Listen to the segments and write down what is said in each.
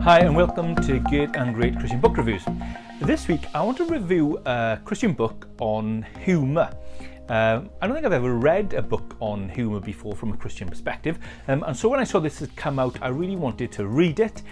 Hi and welcome to Good and Great Christian Book Reviews. This week I want to review a Christian book on humour. I don't think I've ever read a book on humour before from a Christian perspective, and so when I saw this had come out I really wanted to read it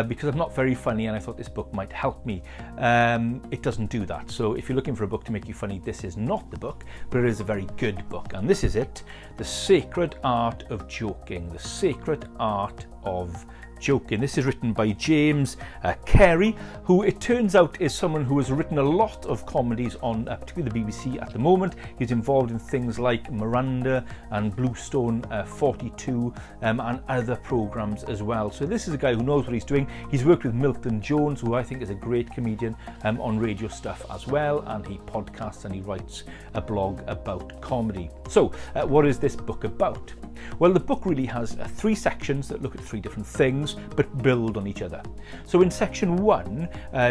because I'm not very funny and I thought this book might help me. It doesn't do that, so if you're looking for a book to make you funny, this is not the book, but it is a very good book, and this is it: The Sacred Art of Joking. The Sacred Art of Joking. This is written by James Cary, who it turns out is someone who has written a lot of comedies on particularly the BBC at the moment. He's involved in things like Miranda and Bluestone 42 and other programmes as well. So this is a guy who knows what he's doing. He's worked with Milton Jones, who I think is a great comedian, on radio stuff as well, and he podcasts and he writes a blog about comedy. So what is this book about? Well, the book really has three sections that look at three different things but build on each other. So in section 1,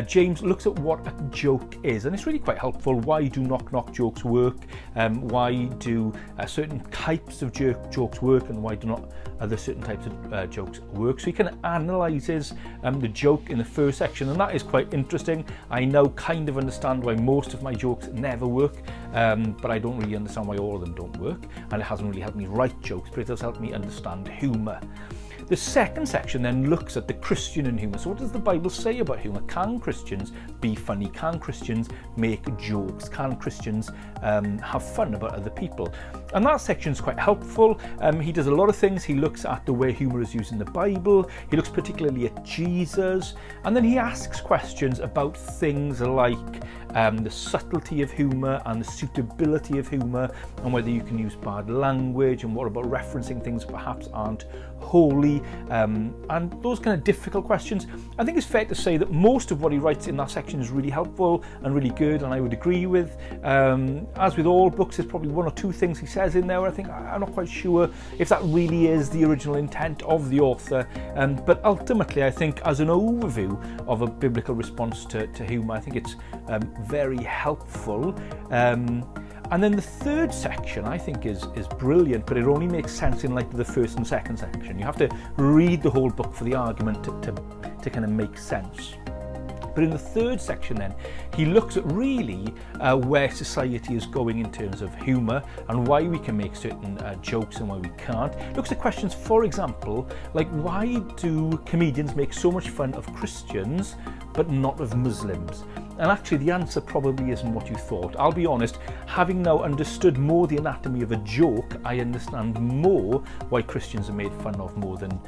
James looks at what a joke is, and it's really quite helpful. Why do knock-knock jokes work? Why do certain types of jokes work, and why do not other certain types of jokes work? So he kind of analyses the joke in the first section, and that is quite interesting. I now kind of understand why most of my jokes never work, but I don't really understand why all of them don't work, and it hasn't really helped me write jokes, but it does help me understand humour. The second section then looks at the Christian in humour. So what does the Bible say about humour? Can Christians be funny? Can Christians make jokes? Can Christians have fun about other people? And that section is quite helpful. He does a lot of things. He looks at the way humour is used in the Bible. He looks particularly at Jesus. And then he asks questions about things like the subtlety of humour and the suitability of humour, and whether you can use bad language, and what about referencing things perhaps aren't holy, and those kind of difficult questions. I think it's fair to say that most of what he writes in that section is really helpful and really good, and I would agree with. As with all books, there's probably one or two things he says in there where I think I'm not quite sure if that really is the original intent of the author, but ultimately I think as an overview of a biblical response to humour, I think it's very helpful. And then the third section I think is brilliant, but it only makes sense in light of the first and second section. You have to read the whole book for the argument to kind of make sense. But in the third section then, he looks at really where society is going in terms of humour and why we can make certain jokes and why we can't. Looks at questions, for example, like why do comedians make so much fun of Christians but not of Muslims? And actually the answer probably isn't what you thought. I'll be honest, having now understood more the anatomy of a joke, I understand more why Christians are made fun of more than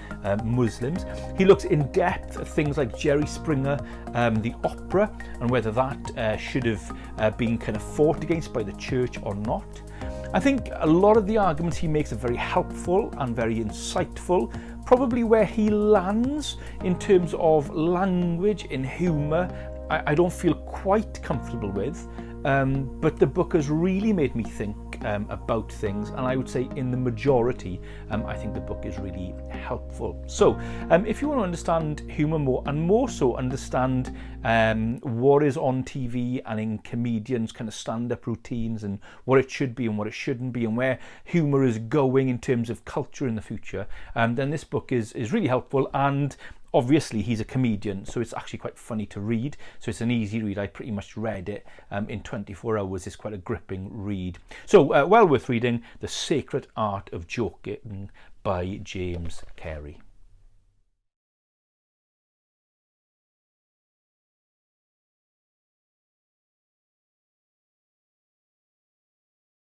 Muslims. He looks in depth at things like Jerry Springer, the opera, and whether that should have been kind of fought against by the church or not. I think a lot of the arguments he makes are very helpful and very insightful. Probably where he lands in terms of language in humour, I don't feel quite comfortable with, but the book has really made me think about things, and I would say in the majority I think the book is really helpful. So if you want to understand humour more, and more so understand what is on TV and in comedians' kind of stand-up routines, and what it should be and what it shouldn't be, and where humour is going in terms of culture in the future, then this book is really helpful. And obviously he's a comedian, so it's actually quite funny to read, so it's an easy read. I pretty much read it in 24 hours. It's quite a gripping read. So well worth reading: The Sacred Art of Joking by James Cary.